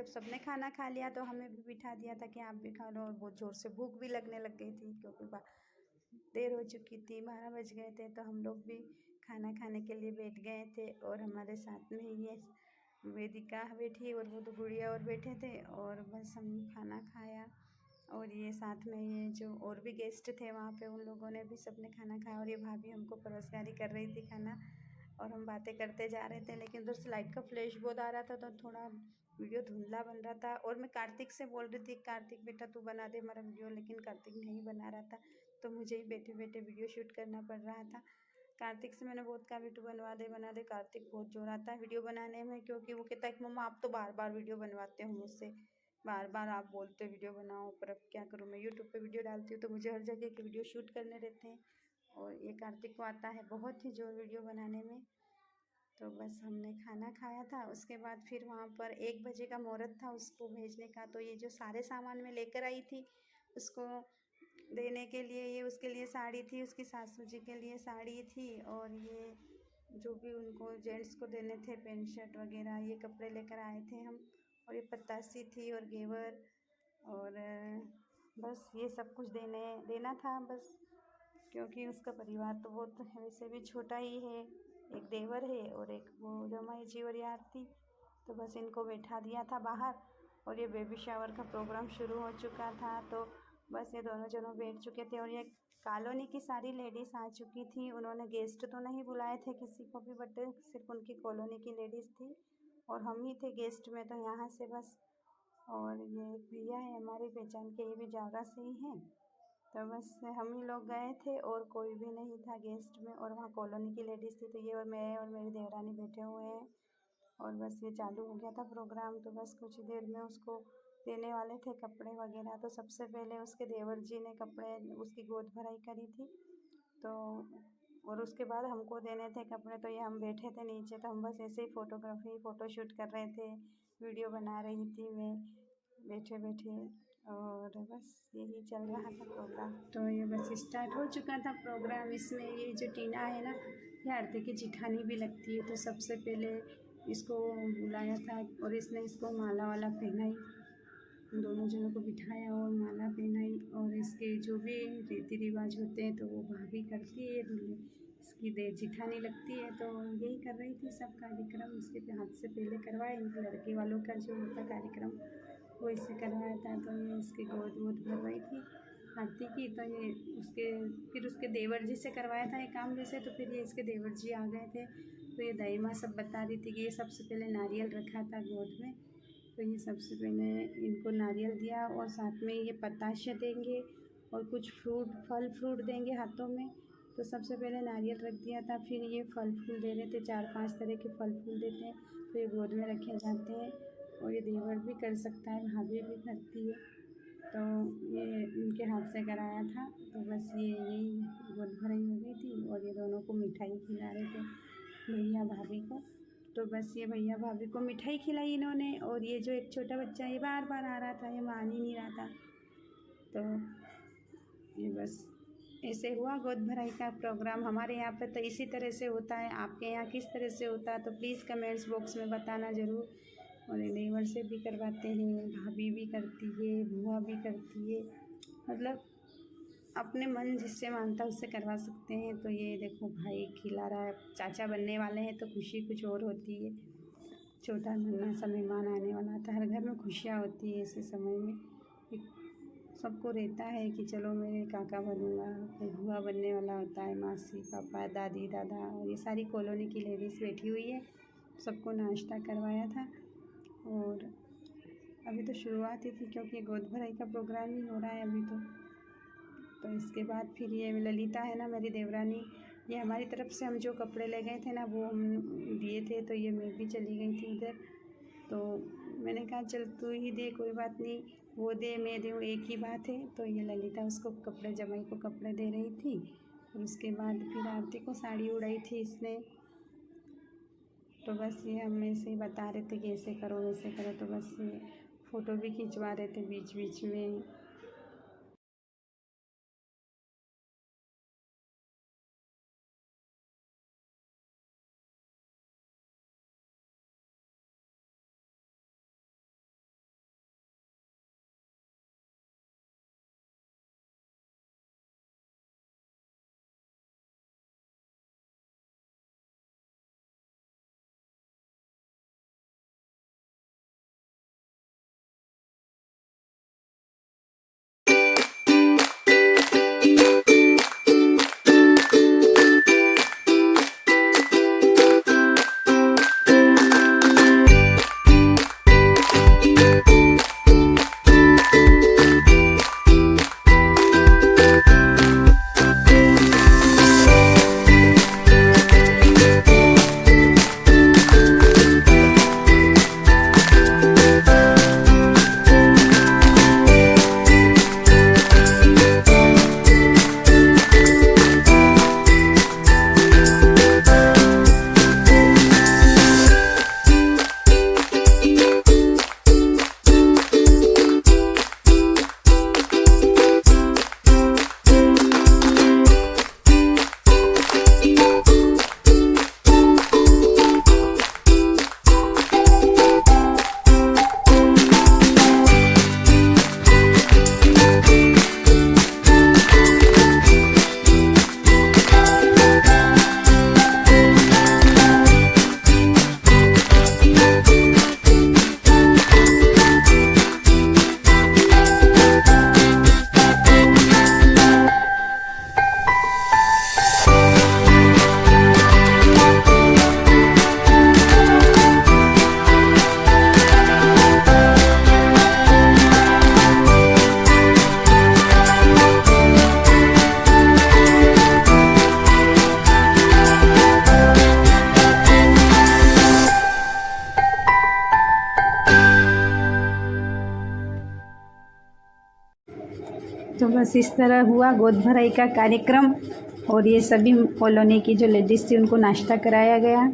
जब सबने खाना खा लिया तो हमें भी बिठा दिया था कि आप भी खा लो, और बहुत ज़ोर से भूख भी लगने लग गई थी क्योंकि देर हो चुकी थी, 12 बज गए थे। तो हम लोग भी खाना खाने के लिए बैठ गए थे, और हमारे साथ में ये वेदिका बैठी और वो 2 गुड़िया और बैठे थे, और बस हम खाना खाया। और ये साथ में ये जो और भी गेस्ट थे वहाँ पे, उन लोगों ने भी सबने खाना खाया, और ये भाभी हमको परोसगारी कर रही थी खाना, और हम बातें करते जा रहे थे। लेकिन उधर से लाइट का फ्लैश बहुत आ रहा था तो थोड़ा वीडियो धुंधला बन रहा था। और मैं कार्तिक से बोल रही थी, कार्तिक बेटा तू बना दे हमारा वीडियो, लेकिन कार्तिक नहीं बना रहा था, तो मुझे ही बैठे बैठे वीडियो शूट करना पड़ रहा था। कार्तिक से मैंने बहुत कहा वीडियो बना दे। कार्तिक बहुत जोर आता है वीडियो बनाने में, क्योंकि वो कहता है कि मम्मा आप तो बार बार वीडियो बनवाते हो मुझसे, बार बार आप बोलते हो वीडियो बनाओ, पर अब क्या करूँ, मैं यूट्यूब पे वीडियो डालती हूँ तो मुझे हर जगह के वीडियो शूट करने रहते हैं, और ये कार्तिक को आता है बहुत ही जोर वीडियो बनाने में। तो बस हमने खाना खाया था, उसके बाद फिर वहाँ पर 1 बजे का मुहूर्त था उसको भेजने का। तो ये जो सारे सामान मैं लेकर आई थी उसको देने के लिए, ये उसके लिए साड़ी थी, उसकी सासू जी के लिए साड़ी थी, और ये जो भी उनको जेंट्स को देने थे पैंट शर्ट वगैरह, ये कपड़े लेकर आए थे हम। और ये पत्तासी थी और घेवर, और बस ये सब कुछ देना था बस, क्योंकि उसका परिवार तो बहुत वैसे भी छोटा ही है, एक देवर है और एक वो जमाई जी और ये आरती। तो बस इनको बैठा दिया था बाहर, और ये बेबी शावर का प्रोग्राम शुरू हो चुका था। तो बस ये दोनों जनों बैठ चुके थे, और ये कॉलोनी की सारी लेडीज़ आ चुकी थी। उन्होंने गेस्ट तो नहीं बुलाए थे किसी को भी, बट सिर्फ उनकी कॉलोनी की लेडीज़ थी, और हम ही थे गेस्ट में, तो यहाँ से बस। और ये एक भैया है हमारी पहचान के, ये भी जावरा से ही हैं। तो बस हम ही लोग गए थे और कोई भी नहीं था गेस्ट में, और वहाँ कॉलोनी की लेडीज़ थी। तो ये और मैं और मेरी देवरानी बैठे हुए हैं, और बस ये चालू हो गया था प्रोग्राम। तो बस कुछ देर में उसको देने वाले थे कपड़े वगैरह। तो सबसे पहले उसके देवर जी ने कपड़े, उसकी गोद भराई करी थी, तो और उसके बाद हमको देने थे कपड़े। तो ये हम बैठे थे नीचे, तो हम बस ऐसे ही फ़ोटोशूट कर रहे थे, वीडियो बना रही थी मैं बैठे बैठे, और बस यही चल रहा था प्रोग्राम। तो ये बस स्टार्ट हो चुका था प्रोग्राम। इसमें ये जो टीना है ना, ये आरती की जिठानी भी लगती है। तो सबसे पहले इसको बुलाया था, और इसने इसको माला वाला पहनाई, दोनों जनों को बिठाया और माला पहनाई। और इसके जो भी रीति रिवाज होते हैं तो वो भाभी करती है, दूल्हे इसकी जिठानी लगती है। तो यही कर रही थी सब कार्यक्रम, इसके हाथ से पहले करवाए। इनके लड़के वालों का जो होता कार्यक्रम वो इससे करवाया था। तो ये इसके गोद वोद भर रही थी आरती की। तो ये फिर उसके देवर जी से करवाया था ये काम जैसे। तो फिर ये इसके देवर जी आ गए थे, तो ये दाई माँ सब बता रही थी कि ये सबसे पहले नारियल रखा था गोद में। तो ये सबसे पहले इनको नारियल दिया, और साथ में ये पताशे देंगे और कुछ फल फ्रूट देंगे हाथों में। तो सबसे पहले नारियल रख दिया था, फिर ये फल फूल दे रहे थे, 4-5 तरह के फल फूल देते हैं, तो ये गोद में रखे जाते हैं। और ये देवर भी कर सकता है, भाभी भी करती है। तो ये इनके हाथ से कराया था। तो बस ये यही गोद भराई हो गई थी, और ये दोनों को मिठाई खिला रहे थे भैया भाभी को। तो बस ये भैया भाभी को मिठाई खिलाई इन्होंने, और ये जो एक छोटा बच्चा ये बार बार आ रहा था, ये मान ही नहीं रहा था। तो ये बस ऐसे हुआ गोद भराई का प्रोग्राम हमारे यहाँ पे। तो इसी तरह से होता है, आपके यहाँ किस तरह से होता है तो प्लीज़ कमेंट्स बॉक्स में बताना ज़रूर। और देवर से भी करवाते हैं, भाभी भी करती है, बुआ भी करती है, मतलब अपने मन जिससे मानता उससे करवा सकते हैं। तो ये देखो भाई खिला रहा है, चाचा बनने वाले हैं तो खुशी कुछ और होती है। छोटा नन्हा सा मेहमान आने वाला था, हर घर में खुशियाँ होती है ऐसे समय में। सबको रहता है कि चलो मैं काका बनूँगा, कोई बुआ बनने वाला होता है, मासी पापा दादी दादा, और ये सारी कॉलोनी की लेडीज़ बैठी हुई है। सबको नाश्ता करवाया था, और अभी तो शुरुआत ही थी क्योंकि गोद भराई का प्रोग्राम ही हो रहा है अभी तो इसके बाद फिर ये ललिता है ना मेरी देवरानी, ये हमारी तरफ से हम जो कपड़े ले गए थे ना वो हम दिए थे। तो ये मैं भी चली गई थी उधर, तो मैंने कहा चल तू ही दे, कोई बात नहीं, वो दे मैं दूँ एक ही बात है। तो ये ललिता उसको कपड़े, जमाई को कपड़े दे रही थी, और उसके बाद फिर आरती को साड़ी उड़ाई थी इसने। तो बस ये हम ऐसे ही बता रहे थे कि ऐसे करो वैसे करो। तो बस ये फ़ोटो भी खिंचवा रहे थे बीच बीच में। बस इस तरह हुआ गोद भराई का कार्यक्रम। और ये सभी कॉलोनी की जो लेडीज़ थी उनको नाश्ता कराया गया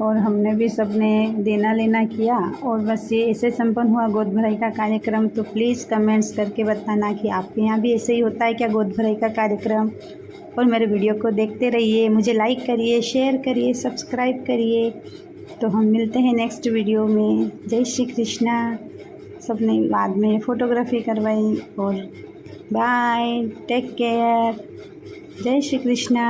और हमने भी सबने देना लेना किया। और बस ये ऐसे संपन्न हुआ गोद भराई का कार्यक्रम। तो प्लीज़ कमेंट्स करके बताना कि आपके यहाँ भी ऐसे ही होता है क्या गोद भराई का कार्यक्रम। और मेरे वीडियो को देखते रहिए, मुझे लाइक करिए, शेयर करिए, सब्सक्राइब करिए। तो हम मिलते हैं नेक्स्ट वीडियो में। जय श्री कृष्णा। सबने बाद में फ़ोटोग्राफी करवाई और बाय, टेक केयर, जय श्री कृष्णा।